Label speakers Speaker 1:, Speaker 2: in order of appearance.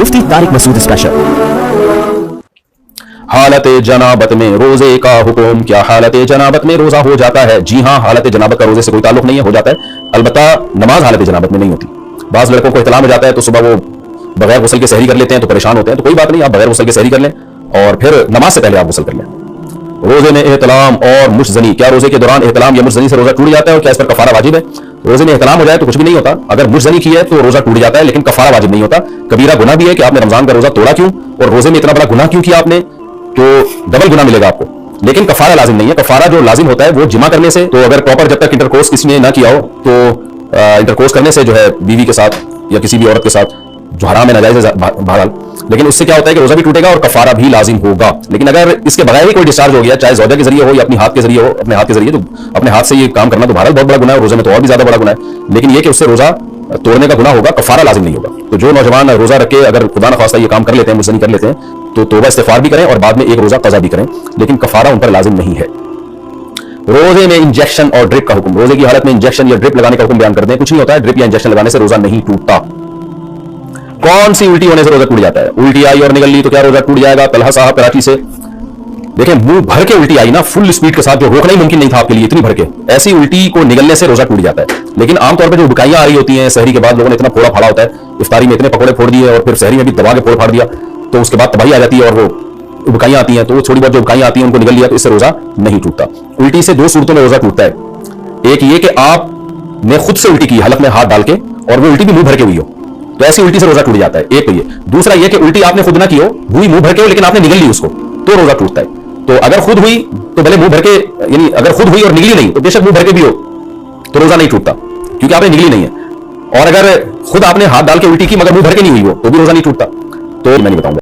Speaker 1: मुफ्ती Tariq Masood special. हालत जनाबत में रोजे का हुक्म, क्या हालत जनाबत में रोजा हो जाता है? जी हां, हालत जनाबत का रोजे से कोई ताल्लुक नहीं है, हो जाता है। अलबत्ता नमाज हालत जनाबत में नहीं होती। बाज लड़कों को इत्लाम हो जाता है तो सुबह वो बगैर गुस्ल के सहरी कर लेते हैं तो परेशान होते हैं, तो कोई बात नहीं, आप बगैर गुस्ल के सहरी कर लें और फिर नमाज से पहले आप गुस्ल कर लें। रोजे में एहतलाम और मुशजनी, क्या रोजे के दौरान एहतलाम या मुशजनी से रोजा टूट जाता है और क्या इस पर कफारा वाजिब है? रोजे में एहतलाम हो जाए तो कुछ भी नहीं होता, अगर मुशजनी की है तो रोजा टूट जाता है लेकिन कफारा वाजिब नहीं होता। कबीरा गुनाह भी है कि आपने रमजान का रोजा तोड़ा क्यों और रोजे में इतना बड़ा गुनाह क्यों किया आपने, तो डबल गुनाह मिलेगा आपको, लेकिन कफारा लाजिम नहीं है। कफारा जो लाजिम होता है वो जिमा करने से, तो अगर प्रॉपर जब तक इंटरकोर्स किसी ने ना किया हो तो इंटरकोर्स करने से जो है बीवी के साथ या किसी भी औरत के साथ जो हराम है, नाजायज है बहरहाल, लेकिन उससे क्या होता है कि रोजा भी टूटेगा और कफारा भी लाजिम होगा। लेकिन अगर इसके बगैर ही कोई डिस्चार्ज हो गया, चाहे ज़ौजा के जरिए हो या अपने हाथ के जरिए हो, अपने हाथ के जरिए, तो अपने हाथ से ये काम करना तो बहरहाल बहुत बड़ा गुनाह है, रोजे में तो और भी ज्यादा बड़ा गुनाह है, लेकिन ये कि उससे रोजा तोड़ने का गुनाह होगा, कफारा लाजिम नहीं होगा। तो जो नौजवान रोजा रख के अगर खुदा न खास्ता ये काम कर लेते हैं, मुजनी कर लेते हैं, तो तौबा इस्तिगफार भी करें और बाद में एक रोजा कज़ा भी करें, लेकिन कफारा उन पर लाजिम नहीं है। रोजे में इंजेक्शन और ड्रिप का हुक्म, रोजे की हालत में इंजेक्शन या ड्रिप लगाने का हुक्म बयान करते हैं। कुछ नहीं होता है, ड्रिप या इंजेक्शन लगाने से रोजा नहीं टूटता। कौन सी उल्टी होने से रोजा टूट जाता है? उल्टी आई और निकल ली तो क्या रोजा टूट जाएगा? तलहा साहब कराची से, देखें मुंह भर के उल्टी आई ना, फुल स्पीड के साथ, जो रोकना ही मुमकिन नहीं था आपके लिए, इतनी भर के, ऐसी उल्टी को निगलने से रोजा टूट जाता है। लेकिन आमतौर पर जो उबकाइयां आ रही होती हैं सहरी के बाद, लोगों ने इतना फोड़ा फाड़ा होता है, इफ्तारी में इतने पकौड़े फोड़ दिए और फिर सहरी में भी दबा के फोड़ फाड़ दिया, तो उसके बाद तबाही आ जाती है और वो उबकाइयां आती हैं, तो वो थोड़ी बहुत जो उबकाइयां आती हैं उनको निगल लिया तो इससे रोजा नहीं टूटता। उल्टी से दो सूरतों में रोजा टूटता है। एक ये कि आपने खुद से उल्टी की हालत में हाथ डाल के और वो उल्टी भी मुंह भर के हुई हो, तो ऐसी उल्टी से रोजा टूट जाता है। एक तो ये, दूसरा ये कि उल्टी आपने खुद ना की हो, हुई मुंह भर के हो लेकिन आपने निगल ली उसको, तो रोजा टूटता है। तो अगर खुद हुई तो भले मुंह भर के, यानी अगर खुद हुई और निगली नहीं तो बेशक मुंह भर के भी हो तो रोजा नहीं टूटता क्योंकि आपने निगली नहीं है। और अगर खुद आपने हाथ डाल के उल्टी की मगर मुंह भर के नहीं हुई हो तो भी रोजा नहीं टूटता। तो मैं नहीं बताऊंगा।